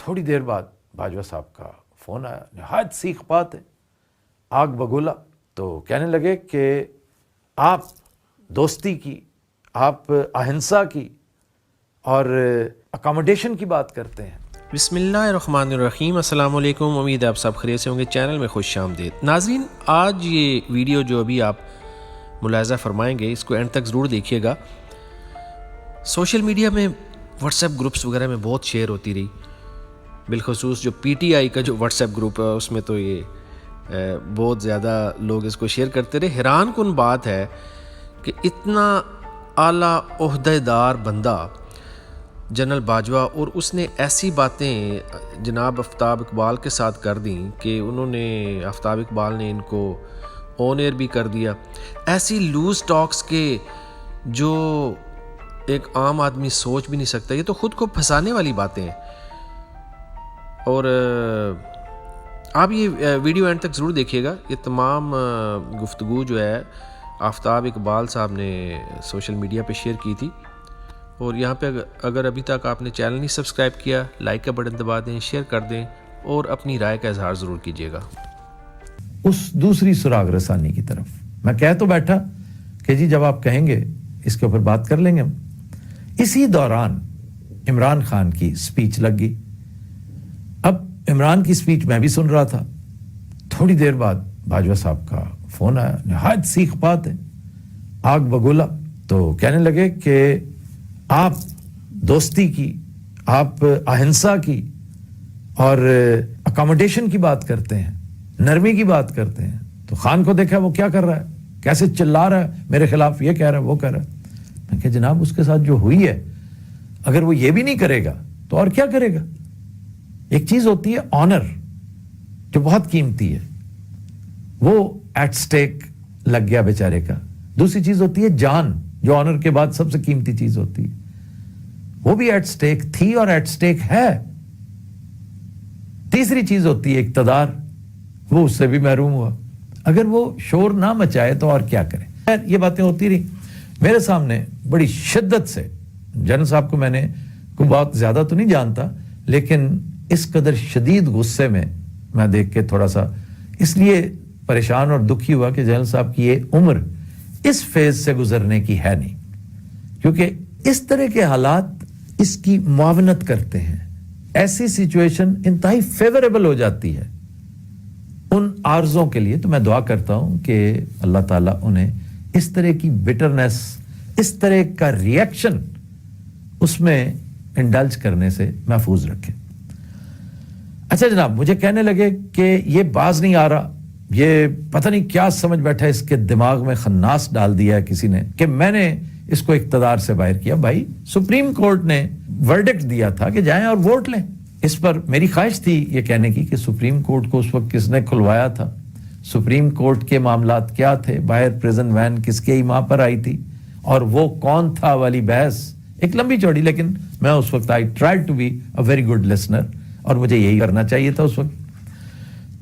تھوڑی دیر بعد باجوہ صاحب کا فون آیا، نہایت سیخ بات ہے، آگ بگولا. تو کہنے لگے کہ آپ دوستی کی، آپ اہنسا کی اور اکاموڈیشن کی بات کرتے ہیں. بسم اللہ الرحمن الرحیم. السلام علیکم. امید ہے آپ سب خیریت سے ہوں گے. چینل میں خوش آمدید. ناظرین، آج یہ ویڈیو جو ابھی آپ ملاحظہ فرمائیں گے اس کو اینڈ تک ضرور دیکھیے گا. سوشل میڈیا میں واٹس ایپ گروپس وغیرہ میں بہت شیئر ہوتی رہی، بالخصوص جو پی ٹی آئی کا جو واٹس ایپ گروپ ہے اس میں تو یہ بہت زیادہ لوگ اس کو شیئر کرتے رہے. حیران کن بات ہے کہ اتنا اعلیٰ عہدہ دار بندہ جنرل باجوہ، اور اس نے ایسی باتیں جناب آفتاب اقبال کے ساتھ کر دیں کہ انہوں نے، آفتاب اقبال نے ان کو آن ایئر بھی کر دیا. ایسی لوز ٹاکس کے جو ایک عام آدمی سوچ بھی نہیں سکتا. یہ تو خود کو پھنسانے والی باتیں ہیں. اور آپ یہ ویڈیو اینڈ تک ضرور دیکھیے گا. یہ تمام گفتگو جو ہے آفتاب اقبال صاحب نے سوشل میڈیا پہ شیئر کی تھی. اور یہاں پہ اگر ابھی تک آپ نے چینل نہیں سبسکرائب کیا، لائک کا بٹن دبا دیں، شیئر کر دیں اور اپنی رائے کا اظہار ضرور کیجیے گا. اس دوسری سراغ رسانی کی طرف میں کہہ تو بیٹھا کہ جی جب آپ کہیں گے اس کے اوپر بات کر لیں گے ہم. اسی دوران عمران خان کی سپیچ لگ گئی. اب عمران کی سپیچ میں بھی سن رہا تھا. تھوڑی دیر بعد باجوہ صاحب کا فون آیا، نہایت سیخ بات ہے، آگ بگولا. تو کہنے لگے کہ آپ دوستی کی، آپ اہنسا کی اور اکاموڈیشن کی بات کرتے ہیں، نرمی کی بات کرتے ہیں. تو خان کو دیکھا وہ کیا کر رہا ہے، کیسے چلا رہا ہے میرے خلاف، یہ کہہ رہا ہے وہ کہہ رہا ہے. میں کہ جناب اس کے ساتھ جو ہوئی ہے اگر وہ یہ بھی نہیں کرے گا تو اور کیا کرے گا. ایک چیز ہوتی ہے آنر جو بہت قیمتی ہے، وہ ایٹ سٹیک لگ گیا بیچارے کا. دوسری چیز ہوتی ہے جان، جو آنر کے بعد سب سے قیمتی چیز ہوتی ہے، وہ بھی ایٹ سٹیک تھی اور ایٹ سٹیک ہے. تیسری چیز ہوتی ہے اقتدار، وہ اس سے بھی محروم ہوا. اگر وہ شور نہ مچائے تو اور کیا کرے. یہ باتیں ہوتی رہی. میرے سامنے بڑی شدت سے، جنرل صاحب کو میں نے کوئی بہت زیادہ تو نہیں جانتا، لیکن اس قدر شدید غصے میں دیکھ کے تھوڑا سا اس لیے پریشان اور دکھی ہوا کہ جنرل صاحب کی یہ عمر اس فیز سے گزرنے کی ہے نہیں، کیونکہ اس طرح کے حالات اس کی معاونت کرتے ہیں. ایسی سچویشن انتہائی فیوریبل ہو جاتی ہے ان عارضوں کے لیے. تو میں دعا کرتا ہوں کہ اللہ تعالیٰ انہیں اس طرح کی بٹرنس، اس طرح کا ریئیکشن اس میں انڈلج کرنے سے محفوظ رکھے. اچھا جناب، مجھے کہنے لگے کہ یہ باز نہیں آ رہا، یہ پتہ نہیں کیا سمجھ بیٹھا، اس کے دماغ میں خناس ڈال دیا ہے کسی نے کہ میں نے اس کو اقتدار سے باہر کیا. بھائی سپریم کورٹ نے ورڈکٹ دیا تھا کہ جائیں اور ووٹ لیں. اس پر میری خواہش تھی یہ کہنے کی کہ سپریم کورٹ کو اس وقت کس نے کھلوایا تھا، سپریم کورٹ کے معاملات کیا تھے، باہر پریزن وین کس کے ماں پر آئی تھی اور وہ کون تھا والی بحث ایک لمبی چوڑی. لیکن میں اس وقت I tried to be a very good listener اور مجھے یہی کرنا چاہیے تھا اس وقت.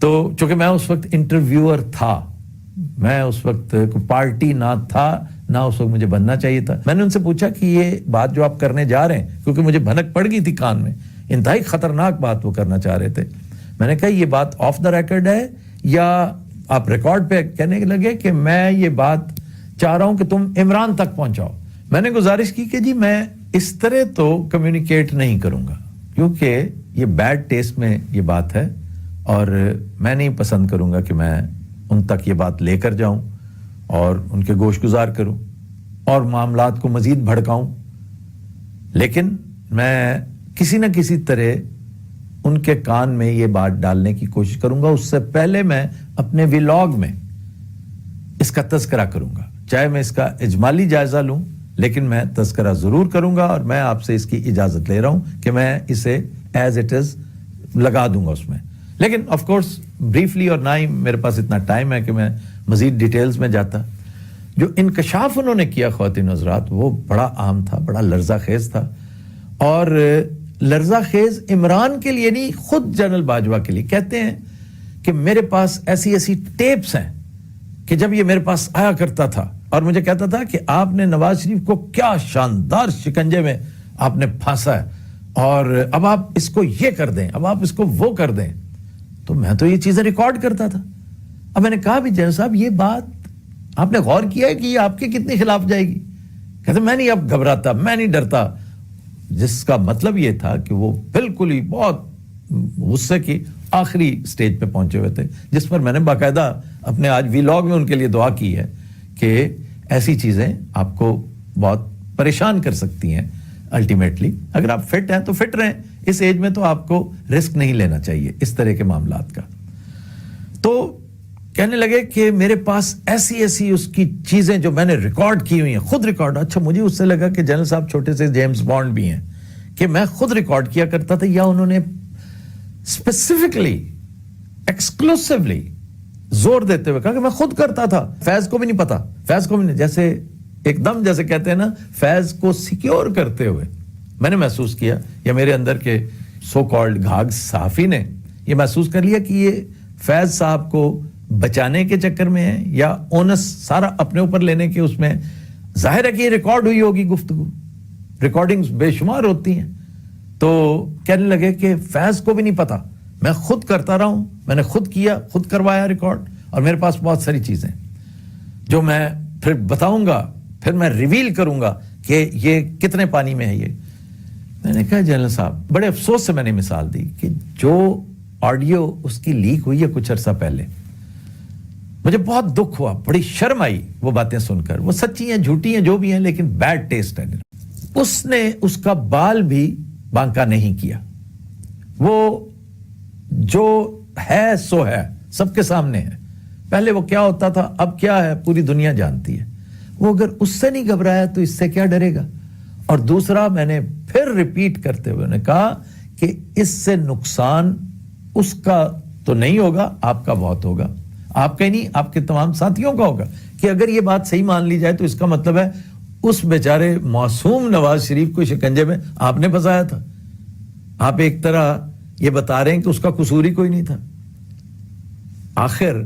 تو چونکہ میں اس وقت انٹرویور تھا، میں اس وقت کوئی پارٹی نہ تھا، نہ اس وقت مجھے بننا چاہیے تھا. میں نے ان سے پوچھا کہ یہ بات جو آپ کرنے جا رہے ہیں، کیونکہ مجھے بھنک پڑ گئی تھی کان میں، انتہائی خطرناک بات وہ کرنا چاہ رہے تھے. میں نے کہا یہ بات آف دا ریکارڈ ہے یا آپ ریکارڈ پہ کہنے لگے کہ میں یہ بات چاہ رہا ہوں کہ تم عمران تک پہنچاؤ. میں نے گزارش کی کہ جی میں اس طرح تو کمیونیکیٹ نہیں کروں گا، کیونکہ یہ بیڈ ٹیسٹ میں یہ بات ہے اور میں نہیں پسند کروں گا کہ میں ان تک یہ بات لے کر جاؤں اور ان کے گوش گزار کروں اور معاملات کو مزید بھڑکاؤں. لیکن میں کسی نہ کسی طرح ان کے کان میں یہ بات ڈالنے کی کوشش کروں گا. اس سے پہلے میں اپنے ویلاگ میں اس کا تذکرہ کروں گا، چاہے میں اس کا اجمالی جائزہ لوں، لیکن میں تذکرہ ضرور کروں گا. اور میں آپ سے اس کی اجازت لے رہا ہوں کہ میں اسے ایز اٹ از لگا دوں گا اس میں. لیکن آف کورس بریفلی، اور نہ ہی میرے پاس اتنا ٹائم ہے کہ میں مزید ڈیٹیلز میں جاتا. جو انکشاف انہوں نے کیا خواتین حضرات، وہ بڑا عام تھا، بڑا لرزہ خیز تھا. اور لرزہ خیز عمران کے لیے نہیں، خود جنرل باجوہ کے لیے. کہتے ہیں کہ میرے پاس ایسی ایسی ٹیپس ہیں کہ جب یہ میرے پاس آیا کرتا تھا اور مجھے کہتا تھا کہ آپ نے نواز شریف کو کیا شاندار شکنجے میں آپ نے پھانسا ہے، اور اب آپ اس کو یہ کر دیں, اب آپ اس کو وہ کر دیں. تو میں تو یہ چیزیں ریکارڈ کرتا تھا. اب میں نے کہا بھی جنرل صاحب یہ بات آپ نے غور کیا ہے کہ یہ آپ کے کتنے خلاف جائے گی؟ کہتے میں نہیں اب گھبراتا, میں نہیں ڈرتا. جس کا مطلب یہ تھا کہ وہ بالکل ہی بہت غصے کی آخری سٹیج پہ پہنچے ہوئے تھے, جس پر میں نے باقاعدہ اپنے آج ویلاگ میں ان کے لیے دعا کی ہے کہ ایسی چیزیں آپ کو بہت پریشان کر سکتی ہیں. الٹیمیٹلی اگر آپ فٹ ہیں تو فٹ رہیں, اس ایج میں تو آپ کو رسک نہیں لینا چاہیے اس طرح کے معاملات کا. تو کہنے لگے کہ میرے پاس ایسی ایسی اس کی چیزیں جو میں نے ریکارڈ کی ہوئی ہیں, خود ریکارڈ. اچھا مجھے اس سے لگا کہ جنرل صاحب چھوٹے سے جیمز بانڈ بھی ہیں کہ میں خود ریکارڈ کیا کرتا تھا, یا انہوں نے اسپیسیفکلی ایکسکلوسیولی زور دیتے ہوئے کہا کہ میں خود کرتا تھا, فیض کو بھی نہیں پتا, فیض کو بھی نہیں. جیسے ایک دم جیسے کہتے ہیں نا, فیض کو سیکیور کرتے ہوئے میں نے محسوس کیا, یا میرے اندر کے سو کالڈ گھاگ صحافی نے یہ محسوس کر لیا کہ یہ فیض صاحب کو بچانے کے چکر میں ہے, یا اونس سارا اپنے اوپر لینے کے اس میں. ظاہر ہے کہ یہ ریکارڈ ہوئی ہوگی گفتگو, ریکارڈنگز بے شمار ہوتی ہیں. تو کہنے لگے کہ فیض کو بھی نہیں پتا, میں خود کرتا رہا ہوں, میں نے خود کیا, خود کروایا ریکارڈ, اور میرے پاس بہت ساری چیزیں جو میں پھر بتاؤں گا, پھر میں ریویل کروں گا کہ یہ کتنے پانی میں ہے. یہ میں نے کہا جنرل صاحب, بڑے افسوس سے میں نے مثال دی کہ جو آڈیو اس کی لیک ہوئی ہے کچھ عرصہ پہلے, مجھے بہت دکھ ہوا, بڑی شرم آئی وہ باتیں سن کر. وہ سچی ہیں جھوٹی ہیں جو بھی ہیں, لیکن بیڈ ٹیسٹ ہے. اس نے اس کا بال بھی بانکا نہیں کیا. وہ جو ہے سو ہے, سب کے سامنے ہے. پہلے وہ کیا ہوتا تھا, اب کیا ہے, پوری دنیا جانتی ہے. وہ اگر اس سے نہیں گھبرایا تو اس سے کیا ڈرے گا. اور دوسرا, میں نے پھر ریپیٹ کرتے ہوئے نے کہا کہ اس سے نقصان اس کا تو نہیں ہوگا, آپ کا بہت ہوگا. آپ کا ہی نہیں, آپ کے تمام ساتھیوں کا ہوگا. کہ اگر یہ بات صحیح مان لی جائے تو اس کا مطلب ہے اس بیچارے معصوم نواز شریف کو شکنجے میں آپ نے پھنسایا تھا. آپ ایک طرح یہ بتا رہے ہیں کہ اس کا قصور ہی کوئی نہیں تھا. آخر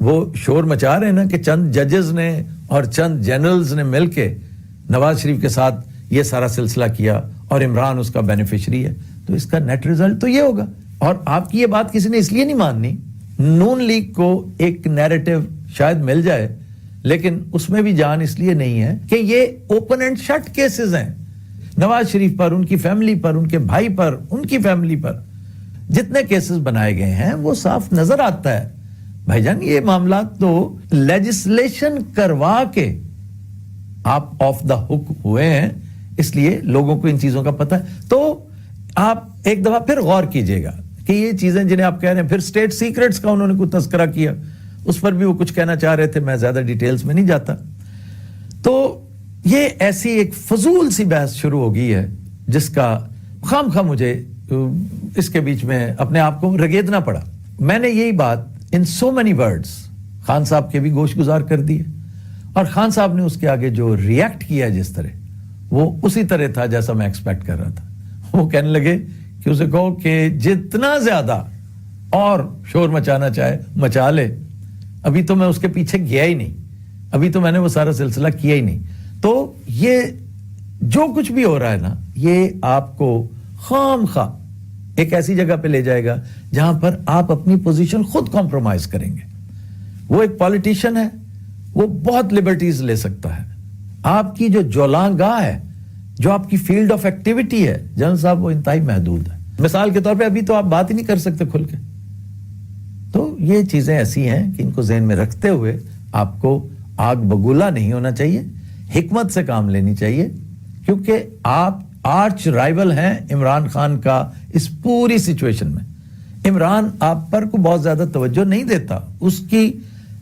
وہ شور مچا رہے ہیں نا کہ چند ججز نے اور چند جنرلز نے مل کے نواز شریف کے ساتھ یہ سارا سلسلہ کیا, اور عمران اس کا بینیفیشری ہے. تو اس کا نیٹ ریزلٹ تو یہ ہوگا. اور آپ کی یہ بات کسی نے اس لیے نہیں ماننی, نون لیگ کو ایک نیریٹو شاید مل جائے, لیکن اس میں بھی جان اس لیے نہیں ہے کہ یہ اوپن اینڈ شٹ کیسز ہیں. نواز شریف پر, ان کی فیملی پر, ان کے بھائی پر, ان کی فیملی پر جتنے کیسز بنائے گئے ہیں وہ صاف نظر آتا ہے. بھائی جان, یہ معاملات تو لیجسلیشن کروا کے آپ آف دا ہک ہوئے ہیں, اس لیے لوگوں کو ان چیزوں کا پتہ ہے. تو آپ ایک دفعہ پھر غور کیجئے گا کہ یہ چیزیں جنہیں آپ کہہ رہے ہیں, پھر سٹیٹ سیکرٹس کا انہوں نے کوئی تذکرہ کیا, اس پر بھی وہ کچھ کہنا چاہ رہے تھے, میں زیادہ ڈیٹیلز میں نہیں جاتا. تو یہ ایسی ایک فضول سی بحث شروع ہو گئی ہے جس کا خام خواہ مجھے اس کے بیچ میں اپنے آپ کو رگیدنا پڑا. میں نے یہی بات ان سو مینی ورڈز خان صاحب کے بھی گوش گزار کر دی ہے, اور خان صاحب نے اس کے آگے جو ریئیکٹ کیا جس طرح, وہ اسی طرح تھا جیسا میں ایکسپیکٹ کر رہا تھا. وہ کہنے لگے کہ اسے کہو کہ جتنا زیادہ اور شور مچانا چاہے مچا لے, ابھی تو میں اس کے پیچھے گیا ہی نہیں, ابھی تو میں نے وہ سارا سلسلہ کیا ہی نہیں. تو یہ جو کچھ بھی ہو رہا ہے نا, یہ آپ کو خام خواہ ایک ایسی جگہ پہ لے جائے گا جہاں پر آپ اپنی پوزیشن خود کمپرومائز کریں گے. وہ ایک پالیٹیشین ہے, وہ بہت لبرٹیز لے سکتا ہے. آپ کی جو جولاں گاہ ہے, جو آپ کی فیلڈ آف ایکٹیویٹی ہے جنرل صاحب, وہ انتہائی محدود ہے. مثال کے طور پہ ابھی تو آپ بات ہی نہیں کر سکتے کھل کے. تو یہ چیزیں ایسی ہیں کہ ان کو ذہن میں رکھتے ہوئے آپ کو آگ بگولا نہیں ہونا چاہیے, حکمت سے کام لینی چاہیے, کیونکہ آپ آرچ رائیول ہیں عمران خان کا اس پوری سچویشن میں. عمران آپ پر کو بہت زیادہ توجہ نہیں دیتا. اس کی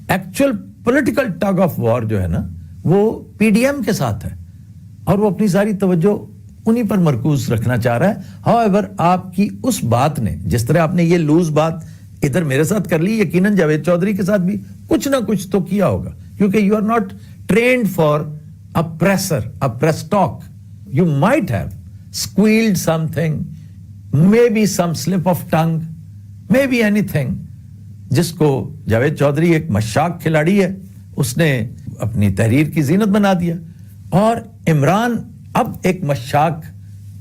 actual political tug of war جو ہے نا, وہ پی ڈی ایم کے ساتھ ہے, اور وہ اپنی ساری توجہ انہی پر مرکوز رکھنا چاہ رہا ہے. ہاؤ آپ کی اس بات نے, جس طرح آپ نے یہ لوز بات ادھر میرے ساتھ کر لی, یقیناً جاوید چودھری کے ساتھ بھی کچھ نہ کچھ تو کیا ہوگا, کیونکہ you are not trained for a presser, a press talk. You might have squealed something, maybe some slip of tongue, maybe anything. جس کو جاوید چودھری ایک مشاق کھلاڑی ہے, اس نے اپنی تحریر کی زینت بنا دیا, اور عمران اب ایک مشاق